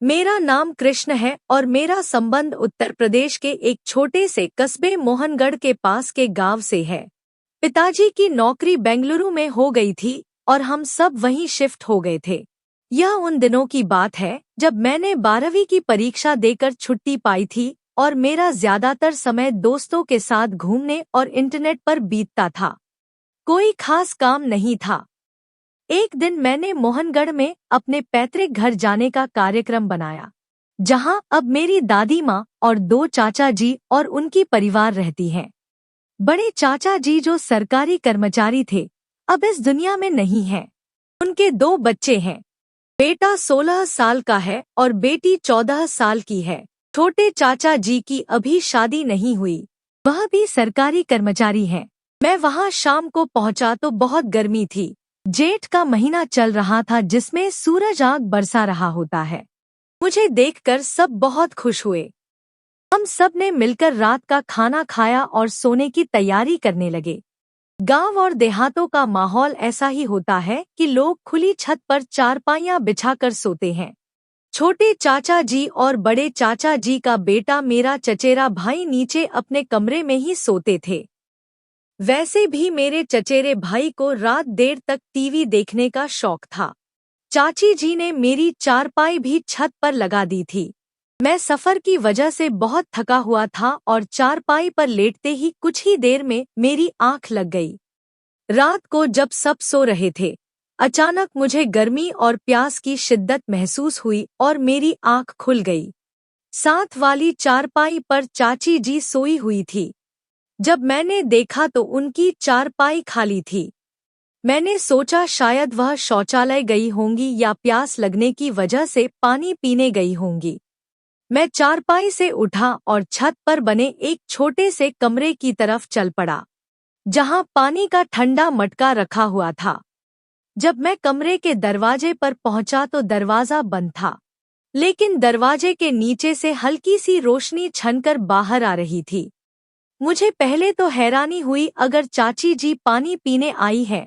मेरा नाम कृष्ण है और मेरा संबंध उत्तर प्रदेश के एक छोटे से कस्बे मोहनगढ़ के पास के गांव से है। पिताजी की नौकरी बेंगलुरु में हो गई थी और हम सब वहीं शिफ्ट हो गए थे। यह उन दिनों की बात है जब मैंने 12वीं की परीक्षा देकर छुट्टी पाई थी और मेरा ज्यादातर समय दोस्तों के साथ घूमने और इंटरनेट पर बीतता था। कोई खास काम नहीं था। एक दिन मैंने मोहनगढ़ में अपने पैतृक घर जाने का कार्यक्रम बनाया, जहां अब मेरी दादी माँ और 2 चाचा जी और उनकी परिवार रहती हैं। बड़े चाचा जी जो सरकारी कर्मचारी थे, अब इस दुनिया में नहीं हैं। उनके 2 बच्चे हैं। बेटा 16 साल का है और बेटी 14 साल की है। छोटे चाचा जी की अभी शादी नहीं हुई, वह भी सरकारी कर्मचारी हैं। मैं वहां शाम को पहुंचा तो बहुत गर्मी थी। जेठ का महीना चल रहा था जिसमें सूरज आग बरसा रहा होता है। मुझे देखकर सब बहुत खुश हुए। हम सब ने मिलकर रात का खाना खाया और सोने की तैयारी करने लगे। गांव और देहातों का माहौल ऐसा ही होता है कि लोग खुली छत पर चारपाइयां बिछाकर सोते हैं। छोटे चाचा जी और बड़े चाचा जी का बेटा मेरा चचेरा भाई नीचे अपने कमरे में ही सोते थे। वैसे भी मेरे चचेरे भाई को रात देर तक टीवी देखने का शौक था। चाची जी ने मेरी चारपाई भी छत पर लगा दी थी। मैं सफर की वजह से बहुत थका हुआ था और चारपाई पर लेटते ही कुछ ही देर में मेरी आंख लग गई। रात को जब सब सो रहे थे, अचानक मुझे गर्मी और प्यास की शिद्दत महसूस हुई और मेरी आंख खुल गई। साथ वाली चारपाई पर चाची जी सोई हुई थी। जब मैंने देखा तो उनकी चारपाई खाली थी। मैंने सोचा शायद वह शौचालय गई होंगी या प्यास लगने की वजह से पानी पीने गई होंगी। मैं चारपाई से उठा और छत पर बने एक छोटे से कमरे की तरफ चल पड़ा, जहां पानी का ठंडा मटका रखा हुआ था। जब मैं कमरे के दरवाजे पर पहुंचा तो दरवाजा बंद था, लेकिन दरवाजे के नीचे से हल्की सी रोशनी छनकर बाहर आ रही थी। मुझे पहले तो हैरानी हुई, अगर चाची जी पानी पीने आई है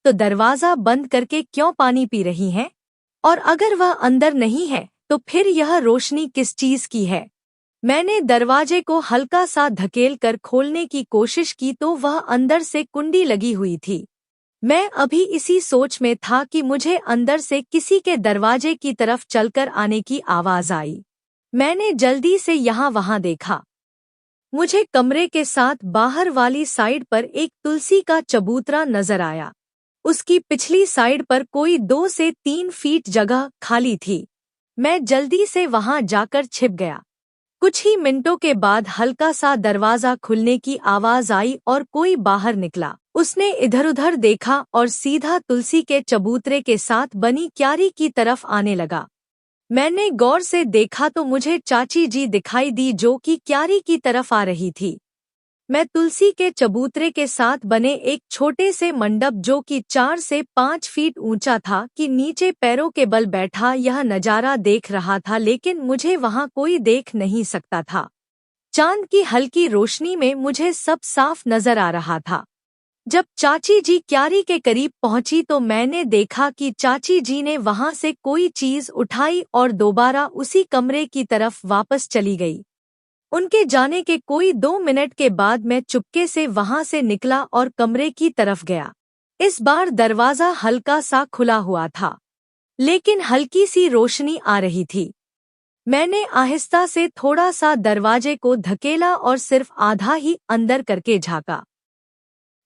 तो दरवाजा बंद करके क्यों पानी पी रही हैं? और अगर वह अंदर नहीं है तो फिर यह रोशनी किस चीज की है? मैंने दरवाजे को हल्का सा धकेल कर खोलने की कोशिश की तो वह अंदर से कुंडी लगी हुई थी। मैं अभी इसी सोच में था कि मुझे अंदर से किसी के दरवाजे की तरफ चलकर आने की आवाज आई। मैंने जल्दी से यहाँ वहाँ देखा। मुझे कमरे के साथ बाहर वाली साइड पर एक तुलसी का चबूतरा नजर आया। उसकी पिछली साइड पर कोई 2 से 3 फीट जगह खाली थी। मैं जल्दी से वहां जाकर छिप गया। कुछ ही मिनटों के बाद हल्का सा दरवाजा खुलने की आवाज आई और कोई बाहर निकला। उसने इधर-उधर देखा और सीधा तुलसी के चबूतरे के साथ बनी क्यारी की तरफ आने लगा। मैंने गौर से देखा तो मुझे चाची जी दिखाई दी जो कि क्यारी की तरफ आ रही थी। मैं तुलसी के चबूतरे के साथ बने एक छोटे से मंडप जो कि 4 से 5 फीट ऊंचा था कि नीचे पैरों के बल बैठा यह नजारा देख रहा था, लेकिन मुझे वहां कोई देख नहीं सकता था। चांद की हल्की रोशनी में मुझे सब साफ नजर आ रहा था। जब चाची जी क्यारी के करीब पहुंची तो मैंने देखा कि चाची जी ने वहां से कोई चीज उठाई और दोबारा उसी कमरे की तरफ वापस चली गई। उनके जाने के कोई 2 मिनट के बाद मैं चुपके से वहां से निकला और कमरे की तरफ गया। इस बार दरवाजा हल्का सा खुला हुआ था, लेकिन हल्की सी रोशनी आ रही थी। मैंने आहिस्ता से थोड़ा सा दरवाजे को धकेला और सिर्फ आधा ही अंदर करके झाँका।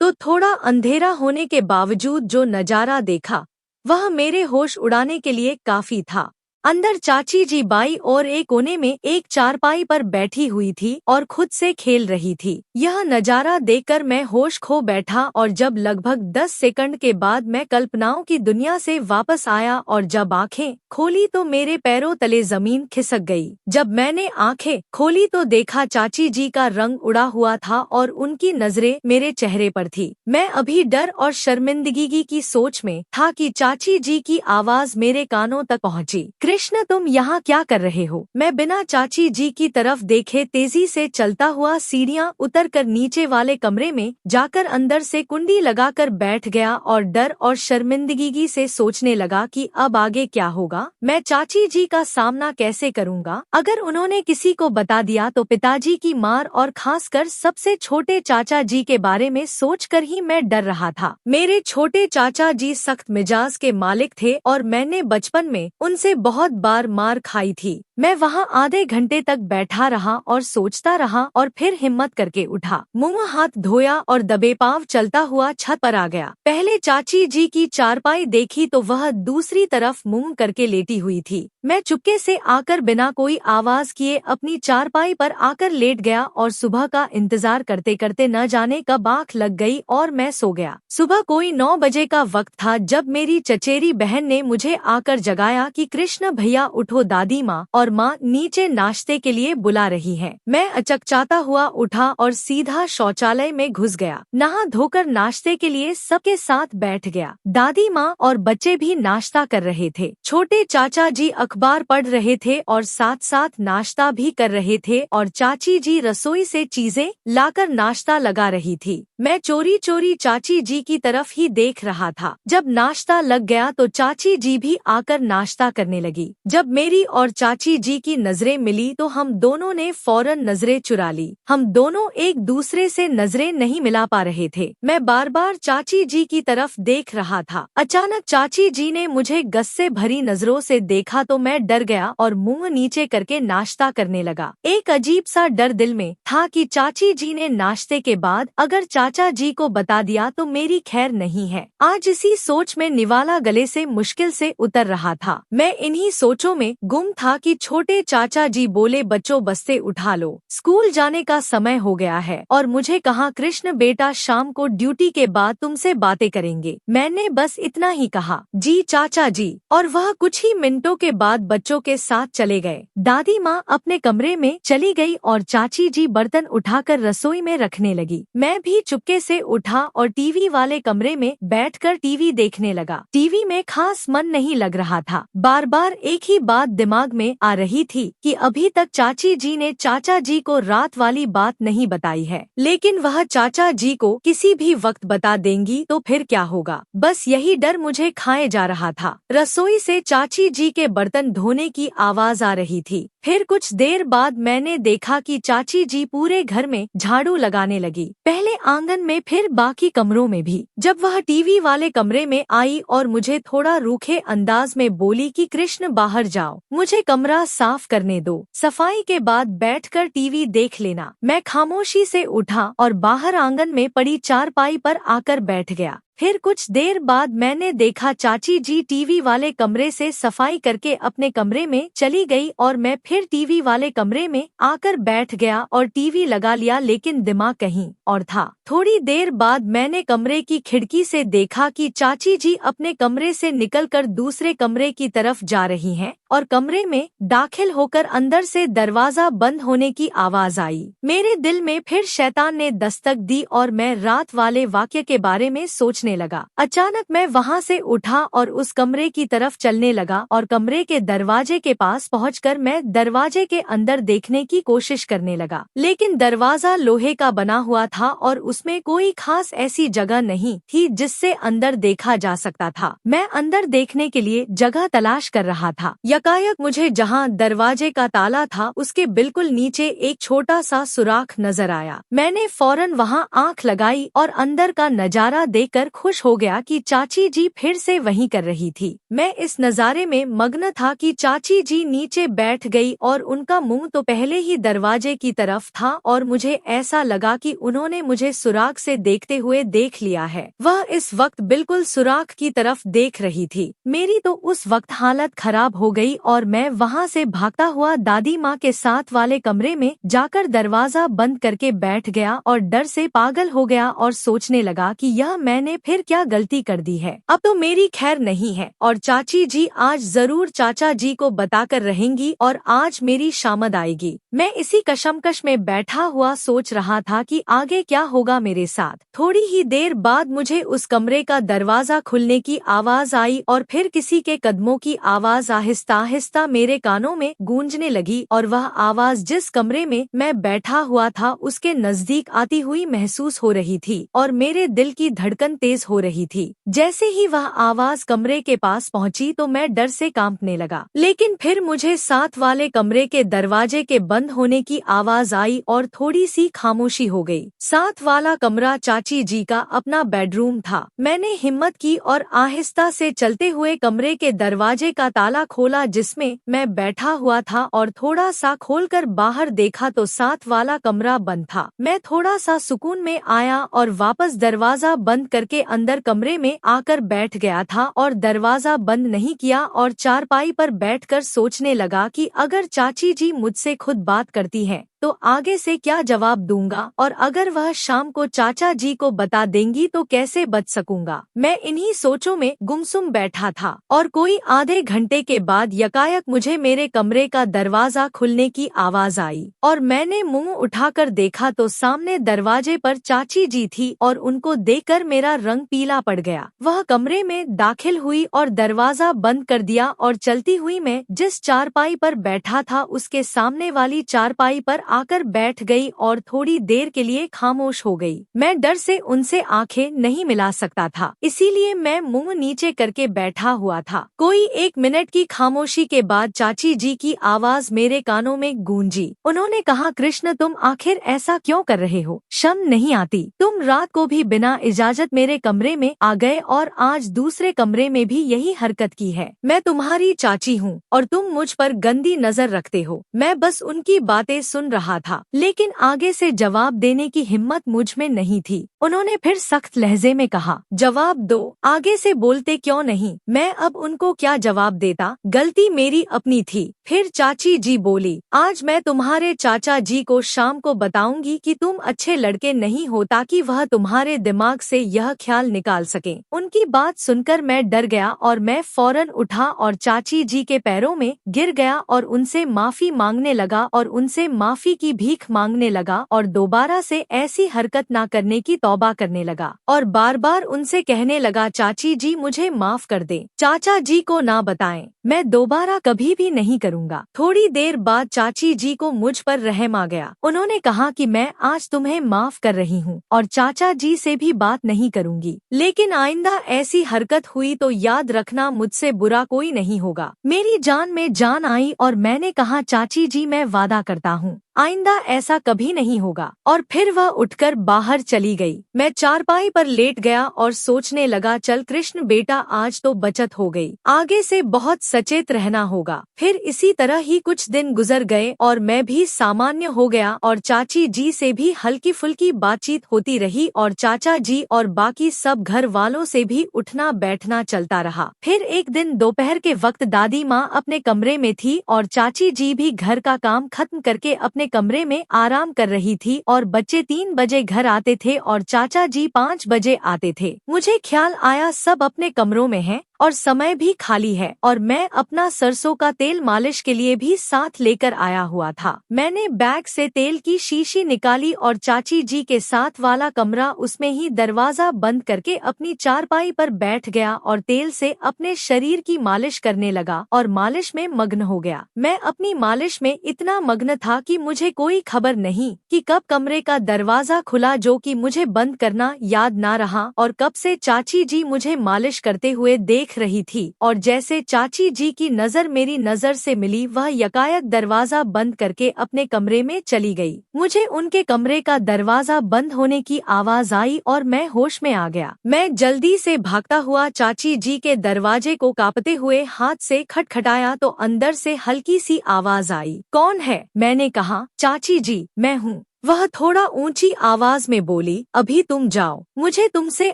तो थोड़ा अंधेरा होने के बावजूद जो नजारा देखा वह मेरे होश उड़ाने के लिए काफी था। अंदर चाची जी बाई और एक कोने में एक चारपाई पर बैठी हुई थी और खुद से खेल रही थी। यह नजारा देखकर मैं होश खो बैठा और जब लगभग 10 सेकंड के बाद मैं कल्पनाओं की दुनिया से वापस आया और जब आंखें खोली तो मेरे पैरों तले जमीन खिसक गई। जब मैंने आंखें खोली तो देखा चाची जी का रंग उड़ा हुआ था और उनकी नजरें मेरे चेहरे पर थी। मैं अभी डर और शर्मिंदगी की सोच में था कि चाची जी की आवाज मेरे कानों तक पहुंची। कृष्ण तुम यहाँ क्या कर रहे हो? मैं बिना चाची जी की तरफ देखे तेजी से चलता हुआ सीढ़ियाँ उतरकर नीचे वाले कमरे में जाकर अंदर से कुंडी लगाकर बैठ गया और डर और शर्मिंदगी से सोचने लगा कि अब आगे क्या होगा। मैं चाची जी का सामना कैसे करूँगा? अगर उन्होंने किसी को बता दिया तो पिताजी की मार और खासकर सबसे छोटे चाचा जी के बारे में सोचकर ही मैं डर रहा था। मेरे छोटे चाचा जी सख्त मिजाज के मालिक थे और मैंने बचपन में उनसे बहुत बार मार खाई थी। मैं वहाँ आधे घंटे तक बैठा रहा और सोचता रहा और फिर हिम्मत करके उठा, मुंह हाथ धोया और दबे पांव चलता हुआ छत पर आ गया। पहले चाची जी की चारपाई देखी तो वह दूसरी तरफ मुंह करके लेटी हुई थी। मैं चुपके से आकर बिना कोई आवाज किए अपनी चारपाई पर आकर लेट गया और सुबह का इंतजार करते करते न जाने कब आँख लग गई और मैं सो गया। सुबह कोई 9 बजे का वक्त था जब मेरी चचेरी बहन ने मुझे आकर जगाया कि कृष्ण भैया उठो, दादी माँ और माँ नीचे नाश्ते के लिए बुला रही हैं। मैं अचकचाता हुआ उठा और सीधा शौचालय में घुस गया। नहा धोकर नाश्ते के लिए सबके साथ बैठ गया। दादी माँ और बच्चे भी नाश्ता कर रहे थे। छोटे चाचा जी अखबार पढ़ रहे थे और साथ साथ नाश्ता भी कर रहे थे और चाची जी रसोई से चीजें लाकर नाश्ता लगा रही थी। मैं चोरी चोरी चाची जी की तरफ ही देख रहा था। जब नाश्ता लग गया तो चाची जी भी आकर नाश्ता करने लगी। जब मेरी और चाची जी की नजरें मिली तो हम दोनों ने फौरन नजरें चुरा ली। हम दोनों एक दूसरे से नजरें नहीं मिला पा रहे थे। मैं बार बार चाची जी की तरफ देख रहा था। अचानक चाची जी ने मुझे गुस्से भरी नजरों से देखा तो मैं डर गया और मुंह नीचे करके नाश्ता करने लगा। एक अजीब सा डर दिल में था कि चाची जी ने नाश्ते के बाद अगर चाचा जी को बता दिया तो मेरी खैर नहीं है। आज इसी सोच में निवाला गले से मुश्किल से उतर रहा था। मैं इन्हीं सोचों में गुम था कि छोटे चाचा जी बोले, बच्चों बस्ते उठा लो, स्कूल जाने का समय हो गया है। और मुझे कहा, कृष्ण बेटा शाम को ड्यूटी के बाद तुमसे बातें करेंगे। मैंने बस इतना ही कहा, जी चाचा जी, और वह कुछ ही मिनटों के बाद बच्चों के साथ चले गए। दादी माँ अपने कमरे में चली गई और चाची जी बर्तन उठाकर रसोई में रखने लगी। मैं भी चुपके से उठा और टीवी वाले कमरे में बैठकर टीवी देखने लगा। टीवी में खास मन नहीं लग रहा था। बार बार एक ही बात दिमाग में आ रही थी कि अभी तक चाची जी ने चाचा जी को रात वाली बात नहीं बताई है, लेकिन वह चाचा जी को किसी भी वक्त बता देंगी तो फिर क्या होगा। बस यही डर मुझे खाए जा रहा था। रसोई से चाची जी के बर्तन धोने की आवाज आ रही थी। फिर कुछ देर बाद मैंने देखा कि चाची जी पूरे घर में झाड़ू लगाने लगी, पहले आंगन में फिर बाकी कमरों में भी। जब वह टीवी वाले कमरे में आई और मुझे थोड़ा रूखे अंदाज में बोली कि कृष्ण बाहर जाओ, मुझे कमरा साफ करने दो, सफाई के बाद बैठकर टीवी देख लेना। मैं खामोशी से उठा और बाहर आंगन में पड़ी चारपाई पर आकर बैठ गया। फिर कुछ देर बाद मैंने देखा चाची जी टीवी वाले कमरे से सफाई करके अपने कमरे में चली गई और मैं फिर टीवी वाले कमरे में आकर बैठ गया और टीवी लगा लिया, लेकिन दिमाग कहीं और था। थोड़ी देर बाद मैंने कमरे की खिड़की से देखा कि चाची जी अपने कमरे से निकलकर दूसरे कमरे की तरफ जा रही हैं और कमरे में दाखिल होकर अंदर से दरवाजा बंद होने की आवाज आई। मेरे दिल में फिर शैतान ने दस्तक दी और मैं रात वाले वाक्य के बारे में सोचने लगा। अचानक मैं वहां से उठा और उस कमरे की तरफ चलने लगा और कमरे के दरवाजे के पास पहुंचकर मैं दरवाजे के अंदर देखने की कोशिश करने लगा, लेकिन दरवाजा लोहे का बना हुआ था और उसमें कोई खास ऐसी जगह नहीं थी जिससे अंदर देखा जा सकता था। मैं अंदर देखने के लिए जगह तलाश कर रहा था। यकायक मुझे जहां दरवाजे का ताला था उसके बिल्कुल नीचे एक छोटा सा सुराख नजर आया। मैंने फौरन वहां आंख लगाई और अंदर का नजारा देखकर खुश हो गया कि चाची जी फिर से वहीं कर रही थी। मैं इस नजारे में मग्न था कि चाची जी नीचे बैठ गई और उनका मुंह तो पहले ही दरवाजे की तरफ था और मुझे ऐसा लगा कि उन्होंने मुझे सुराख से देखते हुए देख लिया है। वह इस वक्त बिल्कुल सुराख की तरफ देख रही थी। मेरी तो उस वक्त हालत खराब हो गई और मैं वहां से भागता हुआ दादी माँ के साथ वाले कमरे में जाकर दरवाजा बंद करके बैठ गया और डर से पागल हो गया और सोचने लगा कि यह मैंने फिर क्या गलती कर दी है? अब तो मेरी खैर नहीं है और चाची जी आज जरूर चाचा जी को बताकर रहेंगी और आज मेरी शामद आएगी। मैं इसी कशमकश में बैठा हुआ सोच रहा था कि आगे क्या होगा मेरे साथ। थोड़ी ही देर बाद मुझे उस कमरे का दरवाजा खुलने की आवाज आई और फिर किसी के कदमों की आवाज आहिस्ता आहिस्ता मेरे कानों में गूंजने लगी और वह आवाज जिस कमरे में मैं बैठा हुआ था उसके नजदीक आती हुई महसूस हो रही थी और मेरे दिल की धड़कन तेज हो रही थी। जैसे ही वह आवाज कमरे के पास पहुंची तो मैं डर से कांपने लगा, लेकिन फिर मुझे साथ वाले कमरे के दरवाजे के बंद होने की आवाज आई और थोड़ी सी खामोशी हो गई। साथ वाला कमरा चाची जी का अपना बेडरूम था। मैंने हिम्मत की और आहिस्ता से चलते हुए कमरे के दरवाजे का ताला खोला जिसमें मैं बैठा हुआ था और थोड़ा सा खोलकर बाहर देखा तो साथ वाला कमरा बंद था। मैं थोड़ा सा सुकून में आया और वापस दरवाजा बंद करके अंदर कमरे में आकर बैठ गया था और दरवाजा बंद नहीं किया और चारपाई पर बैठकर सोचने लगा कि अगर चाची जी मुझसे खुद बात करती हैं तो आगे से क्या जवाब दूंगा और अगर वह शाम को चाचा जी को बता देंगी तो कैसे बच सकूंगा। मैं इन्हीं सोचों में गुमसुम बैठा था और कोई आधे घंटे के बाद यकायक मुझे मेरे कमरे का दरवाजा खुलने की आवाज आई और मैंने मुंह उठाकर देखा तो सामने दरवाजे पर चाची जी थी और उनको देखकर मेरा रंग पीला पड़ गया। वह कमरे में दाखिल हुई और दरवाजा बंद कर दिया और चलती हुई मैं जिस चारपाई पर बैठा था उसके सामने वाली चारपाई पर आकर बैठ गई और थोड़ी देर के लिए खामोश हो गई। मैं डर से उनसे आंखें नहीं मिला सकता था, इसीलिए मैं मुंह नीचे करके बैठा हुआ था। कोई 1 मिनट की खामोशी के बाद चाची जी की आवाज मेरे कानों में गूंजी। उन्होंने कहा, कृष्ण तुम आखिर ऐसा क्यों कर रहे हो? शर्म नहीं आती? तुम रात को भी बिना इजाजत मेरे कमरे में आ गए और आज दूसरे कमरे में भी यही हरकत की है। मैं तुम्हारी चाची हूँ और तुम मुझ पर गंदी नजर रखते हो। मैं बस उनकी बातें सुन रहा था, लेकिन आगे से जवाब देने की हिम्मत मुझ में नहीं थी। उन्होंने फिर सख्त लहजे में कहा, जवाब दो, आगे से बोलते क्यों नहीं? मैं अब उनको क्या जवाब देता? गलती मेरी अपनी थी। फिर चाची जी बोली, आज मैं तुम्हारे चाचा जी को शाम को बताऊंगी कि तुम अच्छे लड़के नहीं हो ताकि वह तुम्हारे दिमाग से यह ख्याल निकाल सके। उनकी बात सुनकर मैं डर गया और मैं फौरन उठा और चाची जी के पैरों में गिर गया और उनसे माफी मांगने लगा और उनसे माफी की भीख मांगने लगा और दोबारा से ऐसी हरकत ना करने की तौबा करने लगा और बार बार उनसे कहने लगा, चाची जी मुझे माफ कर दे, चाचा जी को ना बताएं, मैं दोबारा कभी भी नहीं करूँगा। थोड़ी देर बाद चाची जी को मुझ पर रहम आ गया। उन्होंने कहा कि मैं आज तुम्हें माफ कर रही हूँ और चाचा जी से भी बात नहीं करूँगी, लेकिन आइंदा ऐसी हरकत हुई तो याद रखना मुझसे बुरा कोई नहीं होगा। मेरी जान में जान आई और मैंने कहा, चाची जी मैं वादा करता हूँ आइंदा ऐसा कभी नहीं होगा। और फिर वह उठकर बाहर चली गई। मैं चारपाई पर लेट गया और सोचने लगा, चल कृष्ण बेटा आज तो बचत हो गई, आगे से बहुत सचेत रहना होगा। फिर इसी तरह ही कुछ दिन गुजर गए और मैं भी सामान्य हो गया और चाची जी से भी हल्की फुल्की बातचीत होती रही और चाचा जी और बाकी सब घर वालों से भी उठना बैठना चलता रहा। फिर एक दिन दोपहर के वक्त दादी माँ अपने कमरे में थी और चाची जी भी घर का काम खत्म करके अपने कमरे में आराम कर रही थी और बच्चे 3 बजे घर आते थे और चाचा जी 5 बजे आते थे। मुझे ख्याल आया सब अपने कमरों में हैं और समय भी खाली है और मैं अपना सरसों का तेल मालिश के लिए भी साथ लेकर आया हुआ था। मैंने बैग से तेल की शीशी निकाली और चाची जी के साथ वाला कमरा उसमें ही दरवाजा बंद करके अपनी चारपाई पर बैठ गया और तेल से अपने शरीर की मालिश करने लगा और मालिश में मग्न हो गया। मैं अपनी मालिश में इतना मग्न था कि मुझे कोई खबर नहीं कि कब कमरे का दरवाजा खुला जो कि मुझे बंद करना याद ना रहा और कब से चाची जी मुझे मालिश करते हुए देख रही थी और जैसे चाची जी की नजर मेरी नजर से मिली वह यकायक दरवाजा बंद करके अपने कमरे में चली गई। मुझे उनके कमरे का दरवाजा बंद होने की आवाज आई और मैं होश में आ गया। मैं जल्दी से भागता हुआ चाची जी के दरवाजे को कांपते हुए हाथ से खटखटाया तो अंदर से हल्की सी आवाज आई, कौन है? मैंने कहा, चाची जी मैं हूँ। वह थोड़ा ऊंची आवाज में बोली, अभी तुम जाओ, मुझे तुमसे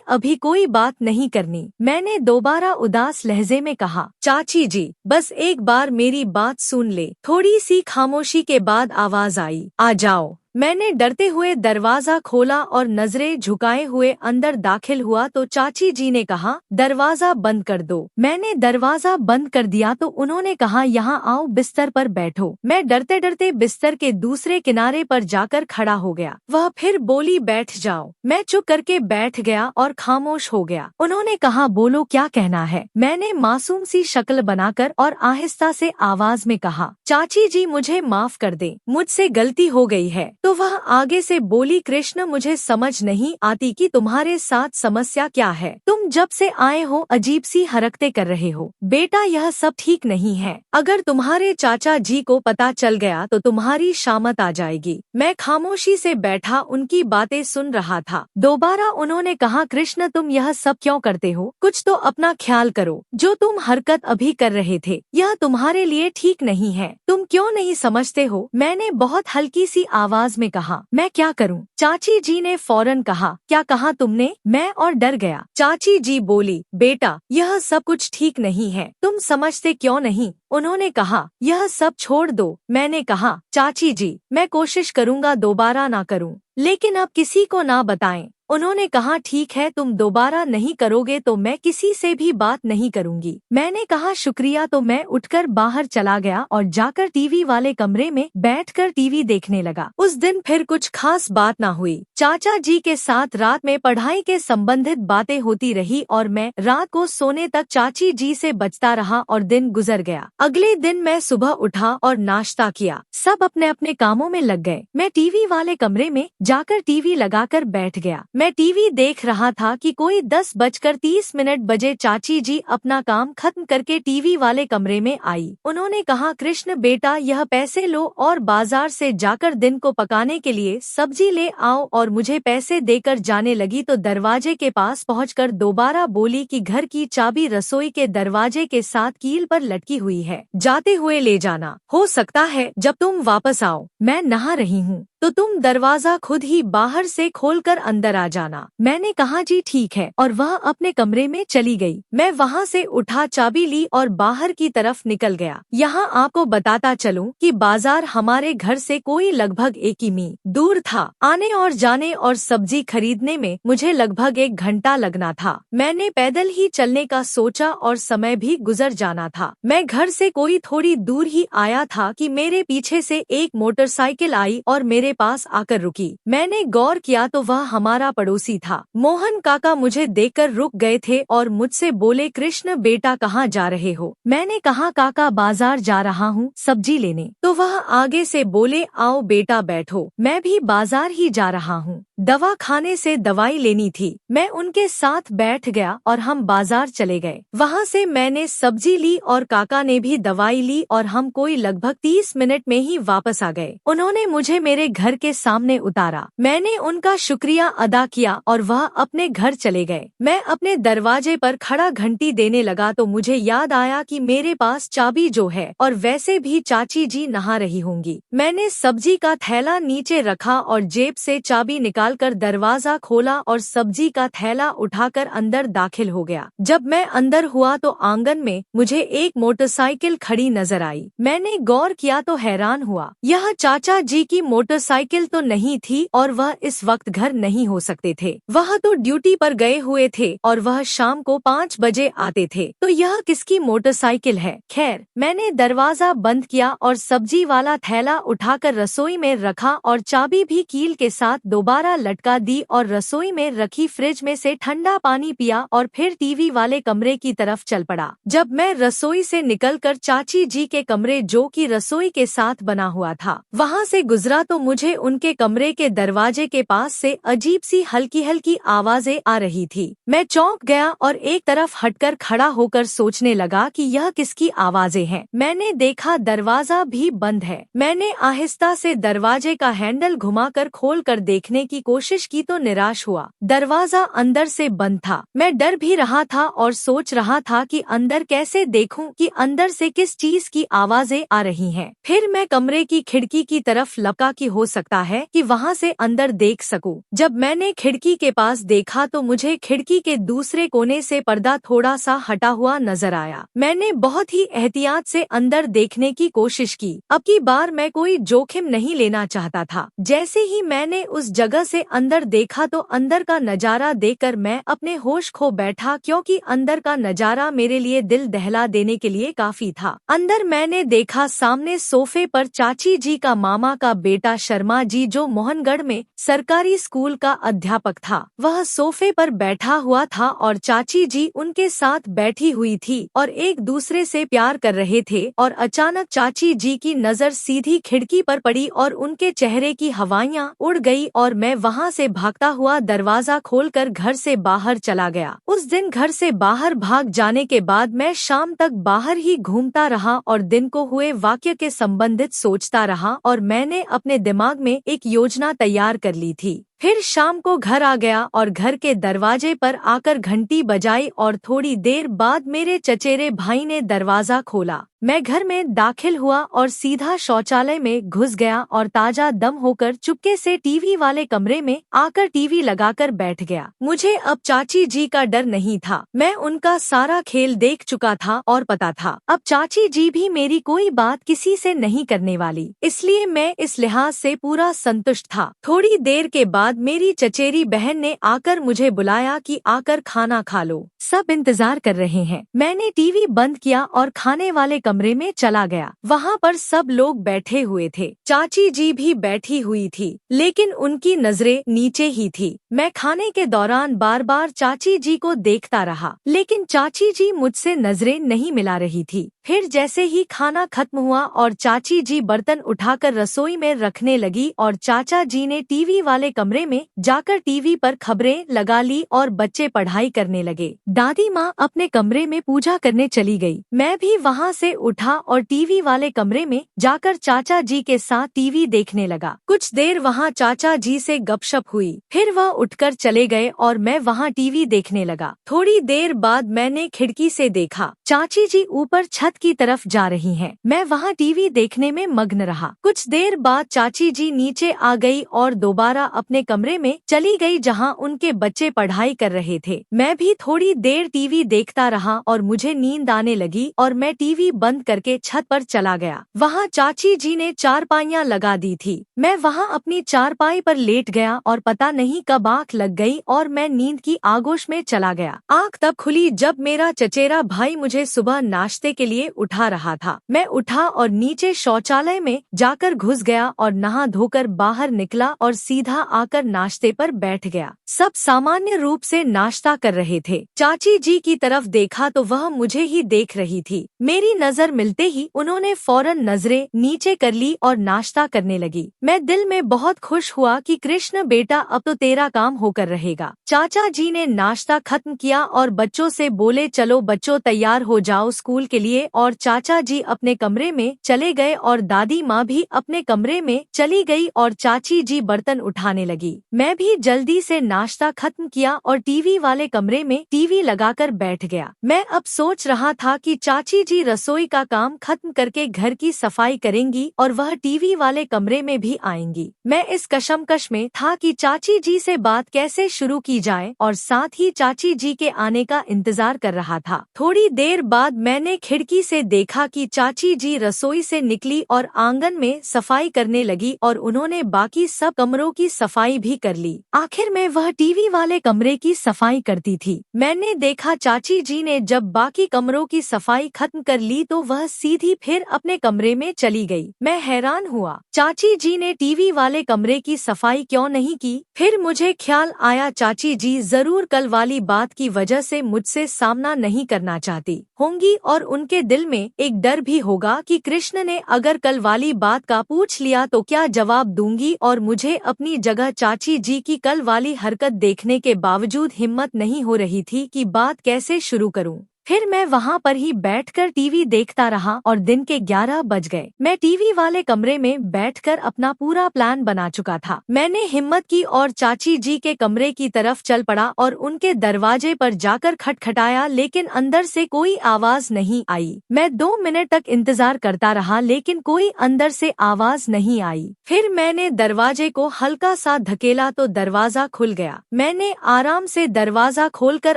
अभी कोई बात नहीं करनी। मैंने दोबारा उदास लहजे में कहा, चाची जी बस एक बार मेरी बात सुन ले। थोड़ी सी खामोशी के बाद आवाज आई, आ जाओ। मैंने डरते हुए दरवाजा खोला और नजरें झुकाए हुए अंदर दाखिल हुआ तो चाची जी ने कहा, दरवाजा बंद कर दो। मैंने दरवाजा बंद कर दिया तो उन्होंने कहा, यहाँ आओ, बिस्तर पर बैठो। मैं डरते डरते बिस्तर के दूसरे किनारे पर जाकर खड़ा हो गया। वह फिर बोली, बैठ जाओ। मैं चुप करके बैठ गया और खामोश हो गया। उन्होंने कहा, बोलो क्या कहना है। मैंने मासूम सी शक्ल बनाकर और आहिस्ता से आवाज में कहा, चाची जी मुझे माफ कर दे, मुझसे गलती हो गई है। तो वह आगे से बोली, कृष्ण मुझे समझ नहीं आती कि तुम्हारे साथ समस्या क्या है। तुम जब से आए हो अजीब सी हरकतें कर रहे हो। बेटा यह सब ठीक नहीं है। अगर तुम्हारे चाचा जी को पता चल गया तो तुम्हारी शामत आ जाएगी। मैं खामोशी से बैठा उनकी बातें सुन रहा था। दोबारा उन्होंने कहा, कृष्ण तुम यह सब क्यों करते हो? कुछ तो अपना ख्याल करो। जो तुम हरकत अभी कर रहे थे यह तुम्हारे लिए ठीक नहीं है। तुम क्यों नहीं समझते हो? मैंने बहुत हल्की सी आवाज में कहा, मैं क्या करूं? चाची जी ने फौरन कहा, क्या कहा तुमने? मैं और डर गया। चाची जी बोली, बेटा यह सब कुछ ठीक नहीं है, तुम समझते क्यों नहीं? उन्होंने कहा, यह सब छोड़ दो। मैंने कहा, चाची जी मैं कोशिश करूंगा दोबारा ना करूं, लेकिन अब किसी को ना बताएं। उन्होंने कहा, ठीक है, तुम दोबारा नहीं करोगे तो मैं किसी से भी बात नहीं करूंगी। मैंने कहा, शुक्रिया। तो मैं उठकर बाहर चला गया और जाकर टीवी वाले कमरे में बैठकर टीवी देखने लगा। उस दिन फिर कुछ खास बात ना हुई। चाचा जी के साथ रात में पढ़ाई के संबंधित बातें होती रही और मैं रात को सोने तक चाची जी से बचता रहा और दिन गुजर गया। अगले दिन मैं सुबह उठा और नाश्ता किया। सब अपने अपने कामों में लग गए। मैं टीवी वाले कमरे में जाकर टीवी लगाकर बैठ गया। मैं टीवी देख रहा था कि कोई 10:30 बजे चाची जी अपना काम खत्म करके टीवी वाले कमरे में आई। उन्होंने कहा, कृष्ण बेटा यह पैसे लो और बाजार से जाकर दिन को पकाने के लिए सब्जी ले आओ। और मुझे पैसे देकर जाने लगी तो दरवाजे के पास पहुंचकर दोबारा बोली कि घर की चाबी रसोई के दरवाजे के साथ कील पर लटकी हुई है, जाते हुए ले जाना। हो सकता है जब तुम वापस आओ मैं नहा रही हूँ तो तुम दरवाजा खुद ही बाहर से खोलकर अंदर आ जाना। मैंने कहा, जी ठीक है, और वह अपने कमरे में चली गई। मैं वहाँ से उठा, चाबी ली और बाहर की तरफ निकल गया। यहाँ आपको बताता चलूं कि बाजार हमारे घर से कोई लगभग 1 मील दूर था। आने और जाने और सब्जी खरीदने में मुझे लगभग 1 घंटा लगना था। मैंने पैदल ही चलने का सोचा और समय भी गुजर जाना था। मैं घर से कोई थोड़ी दूर ही आया था कि मेरे पीछे से एक मोटरसाइकिल आई और मेरे पास आकर रुकी। मैंने गौर किया तो वह हमारा पड़ोसी था। मोहन काका मुझे देखकर रुक गए थे और मुझसे बोले, कृष्ण बेटा कहाँ जा रहे हो? मैंने कहा, काका बाजार जा रहा हूँ सब्जी लेने। तो वह आगे से बोले, आओ बेटा बैठो, मैं भी बाजार ही जा रहा हूँ, दवा खाने से दवाई लेनी थी। मैं उनके साथ बैठ गया और हम बाजार चले गए। वहाँ से मैंने सब्जी ली और काका ने भी दवाई ली और हम कोई लगभग 30 मिनट में ही वापस आ गए। उन्होंने मुझे मेरे घर के सामने उतारा। मैंने उनका शुक्रिया अदा किया और वह अपने घर चले गए। मैं अपने दरवाजे पर खड़ा घंटी देने लगा तो मुझे याद आया कि मेरे पास चाबी जो है, और वैसे भी चाची जी नहा रही होंगी। मैंने सब्जी का थैला नीचे रखा और जेब से चाबी निकालकर दरवाजा खोला और सब्जी का थैला उठाकर अंदर दाखिल हो गया। जब मैं अंदर हुआ तो आंगन में मुझे एक मोटरसाइकिल खड़ी नजर आई। मैंने गौर किया तो हैरान हुआ। यह चाचा जी की मोटरसाइकिल तो नहीं थी और वह इस वक्त घर नहीं हो सकते थे। वह तो ड्यूटी पर गए हुए थे और वह शाम को 5 बजे आते थे। तो यह किसकी मोटरसाइकिल है? खैर, मैंने दरवाजा बंद किया और सब्जी वाला थैला उठाकर रसोई में रखा और चाबी भी कील के साथ दोबारा लटका दी और रसोई में रखी फ्रिज में से ठंडा पानी पिया और फिर टीवी वाले कमरे की तरफ चल पड़ा। जब मैं रसोई से निकलकर चाची जी के कमरे, जो कि रसोई के साथ बना हुआ था, वहाँ से गुजरा तो मुझे उनके कमरे के दरवाजे के पास से अजीब सी हल्की हल्की आवाजें आ रही थी। मैं चौंक गया और एक तरफ हटकर खड़ा होकर सोचने लगा कि यह किसकी आवाजें हैं। मैंने देखा दरवाजा भी बंद है। मैंने आहिस्ता से दरवाजे का हैंडल घुमाकर खोलकर देखने की कोशिश की तो निराश हुआ। दरवाजा अंदर से बंद था। मैं डर भी रहा था और सोच रहा था कि अंदर कैसे देखूं कि अंदर से किस चीज की आवाजें आ रही हैं। फिर मैं कमरे की खिड़की की तरफ लपका कि हो सकता है कि वहाँ से अंदर देख सकूं। जब मैंने खिड़की के पास देखा तो मुझे खिड़की के दूसरे कोने से पर्दा थोड़ा सा हटा हुआ नजर आया। मैंने बहुत ही एहतियात से अंदर देखने की कोशिश की। अब की बार मैं कोई जोखिम नहीं लेना चाहता था। जैसे ही मैंने उस जगह से अंदर देखा तो अंदर का नजारा देखकर मैं अपने होश खो बैठा, क्योंकि अंदर का नजारा मेरे लिए दिल दहला देने के लिए काफी था। अंदर मैंने देखा सामने सोफे पर चाची जी का मामा का बेटा शर्मा जी, जो मोहनगढ़ में सरकारी स्कूल का अध्यापक था। वह सोफे पर बैठा हुआ था और चाची जी उनके साथ बैठी हुई थी और एक दूसरे से प्यार कर रहे थे। और अचानक चाची जी की नजर सीधी खिड़की पर पड़ी और उनके चेहरे की हवाइयां उड़ गई और मैं वहां से भागता हुआ दरवाजा खोलकर घर से बाहर चला गया। उस दिन घर से बाहर भाग जाने के बाद मैं शाम तक बाहर ही घूमता रहा और दिन को हुए वाक्य के संबंधित सोचता रहा और मैंने अपने दिमाग में एक योजना तैयार कर ली थी। फिर शाम को घर आ गया और घर के दरवाजे पर आकर घंटी बजाई और थोड़ी देर बाद मेरे चचेरे भाई ने दरवाजा खोला। मैं घर में दाखिल हुआ और सीधा शौचालय में घुस गया और ताजा दम होकर चुपके से टीवी वाले कमरे में आकर टीवी लगाकर बैठ गया। मुझे अब चाची जी का डर नहीं था। मैं उनका सारा खेल देख चुका था और पता था अब चाची जी भी मेरी कोई बात किसी से नहीं करने वाली, इसलिए मैं इस लिहाज से पूरा संतुष्ट था। थोड़ी देर के बाद मेरी चचेरी बहन ने आकर मुझे बुलाया कि आकर खाना खा लो, सब इंतजार कर रहे हैं। मैंने टीवी बंद किया और खाने वाले कमरे में चला गया। वहाँ पर सब लोग बैठे हुए थे। चाची जी भी बैठी हुई थी, लेकिन उनकी नजरें नीचे ही थी। मैं खाने के दौरान बार बार चाची जी को देखता रहा, लेकिन चाची जी मुझसे नजरें नहीं मिला रही थी। फिर जैसे ही खाना खत्म हुआ और चाची जी बर्तन उठाकर रसोई में रखने लगी और चाचा जी ने टीवी वाले कमरे में जाकर टीवी पर खबरें लगा ली और बच्चे पढ़ाई करने लगे। दादी माँ अपने कमरे में पूजा करने चली गई। मैं भी वहाँ से उठा और टीवी वाले कमरे में जाकर चाचा जी के साथ टीवी देखने लगा। कुछ देर वहाँ चाचा जी से गपशप हुई, फिर वह उठकर चले गए और मैं वहाँ टीवी देखने लगा। थोड़ी देर बाद मैंने खिड़की से देखा, चाची जी ऊपर छत की तरफ जा रही हैं। मैं वहाँ टीवी देखने में मग्न रहा। कुछ देर बाद चाची जी नीचे आ गई और दोबारा अपने कमरे में चली गई जहाँ उनके बच्चे पढ़ाई कर रहे थे। मैं भी थोड़ी देर टीवी देखता रहा और मुझे नींद आने लगी और मैं टीवी बंद करके छत पर चला गया। वहाँ चाची जी ने चारपाइयाँ लगा दी थी। मैं वहाँ अपनी चारपाई पर लेट गया और पता नहीं कब आँख लग गई और मैं नींद की आगोश में चला गया। आँख तब खुली जब मेरा चचेरा भाई मुझे सुबह नाश्ते के लिए उठा रहा था। मैं उठा और नीचे शौचालय में जाकर घुस गया और नहा धोकर बाहर निकला और सीधा आकर नाश्ते पर बैठ गया। सब सामान्य रूप से नाश्ता कर रहे थे। चाची जी की तरफ देखा तो वह मुझे ही देख रही थी। मेरी नजर मिलते ही उन्होंने फौरन नजरें नीचे कर ली और नाश्ता करने लगी। मैं दिल में बहुत खुश हुआ कि कृष्ण बेटा, अब तो तेरा काम होकर रहेगा। चाचा जी ने नाश्ता खत्म किया और बच्चों से बोले, चलो बच्चों तैयार हो जाओ स्कूल के लिए। और चाचा जी अपने कमरे में चले गए और दादी माँ भी अपने कमरे में चली गई और चाची जी बर्तन उठाने लगी। मैं भी जल्दी से नाश्ता खत्म किया और टीवी वाले कमरे में टीवी लगाकर बैठ गया। मैं अब सोच रहा था कि चाची जी रसोई का काम खत्म करके घर की सफाई करेंगी और वह टीवी वाले कमरे में भी आएंगी। मैं इस कशमकश में था कि चाची जी से बात कैसे शुरू की जाए और साथ ही चाची जी के आने का इंतजार कर रहा था। थोड़ी देर बाद मैंने खिड़की से देखा कि चाची जी रसोई से निकली और आंगन में सफाई करने लगी और उन्होंने बाकी सब कमरों की सफाई भी कर ली। आखिर में वह टीवी वाले कमरे की सफाई करती थी। मैंने देखा चाची जी ने जब बाकी कमरों की सफाई खत्म कर ली तो वह सीधी फिर अपने कमरे में चली गई। मैं हैरान हुआ, चाची जी ने टीवी वाले कमरे की सफाई क्यों नहीं की? फिर मुझे ख्याल आया, चाची जी जरूर कल वाली बात की वजह से मुझसे सामना नहीं करना चाहती होंगी और उनके दिल में एक डर भी होगा कि कृष्ण ने अगर कल वाली बात का पूछ लिया तो क्या जवाब दूंगी। और मुझे अपनी जगह चाची जी की कल वाली हरकत देखने के बावजूद हिम्मत नहीं हो रही थी कि बात कैसे शुरू करूं। फिर मैं वहाँ पर ही बैठकर टीवी देखता रहा और दिन के 11 बज गए। मैं टीवी वाले कमरे में बैठकर अपना पूरा प्लान बना चुका था। मैंने हिम्मत की और चाची जी के कमरे की तरफ चल पड़ा और उनके दरवाजे पर जाकर खटखटाया, लेकिन अंदर से कोई आवाज नहीं आई। मैं 2 मिनट तक इंतजार करता रहा, लेकिन कोई अंदर से आवाज नहीं आई। फिर मैंने दरवाजे को हल्का सा धकेला तो दरवाजा खुल गया। मैंने आराम से दरवाजा खोलकर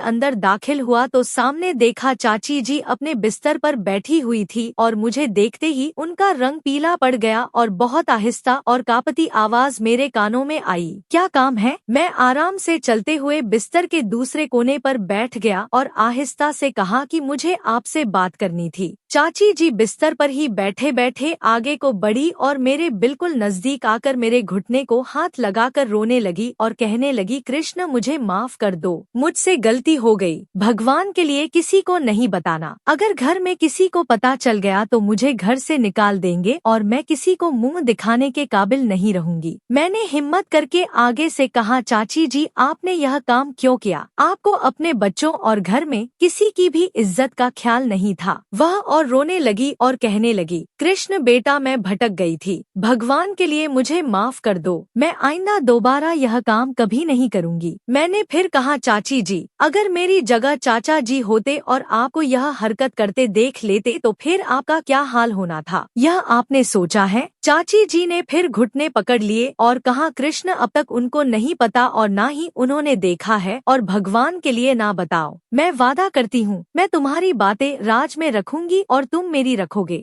अंदर दाखिल हुआ तो सामने देखा चाची जी अपने बिस्तर पर बैठी हुई थी और मुझे देखते ही उनका रंग पीला पड़ गया और बहुत आहिस्ता और कांपती आवाज मेरे कानों में आई, क्या काम है? मैं आराम से चलते हुए बिस्तर के दूसरे कोने पर बैठ गया और आहिस्ता से कहा कि मुझे आपसे बात करनी थी। चाची जी बिस्तर पर ही बैठे बैठे आगे को बढ़ी और मेरे बिल्कुल नजदीक आकर मेरे घुटने को हाथ लगाकर रोने लगी और कहने लगी, कृष्ण मुझे माफ कर दो, मुझसे गलती हो गई। भगवान के लिए किसी को नहीं बताना। अगर घर में किसी को पता चल गया तो मुझे घर से निकाल देंगे और मैं किसी को मुंह दिखाने के काबिल नहीं रहूंगी। मैंने हिम्मत करके आगे से कहा, चाची जी आपने यह काम क्यों किया? आपको अपने बच्चों और घर में किसी की भी इज्जत का ख्याल नहीं था। वह और रोने लगी और कहने लगी, कृष्ण बेटा मैं भटक गई थी, भगवान के लिए मुझे माफ कर दो, मैं आइंदा दोबारा यह काम कभी नहीं करूंगी। मैंने फिर कहा, चाची जी अगर मेरी जगह चाचा जी होते और आपको यह हरकत करते देख लेते तो फिर आपका क्या हाल होना था, यह आपने सोचा है? चाची जी ने फिर घुटने पकड़ लिए और कहा, कृष्ण अब तक उनको नहीं पता और ना ही उन्होंने देखा है और भगवान के लिए ना बताओ। मैं वादा करती हूँ मैं तुम्हारी बातें राज में रखूंगी और तुम मेरी रखोगे।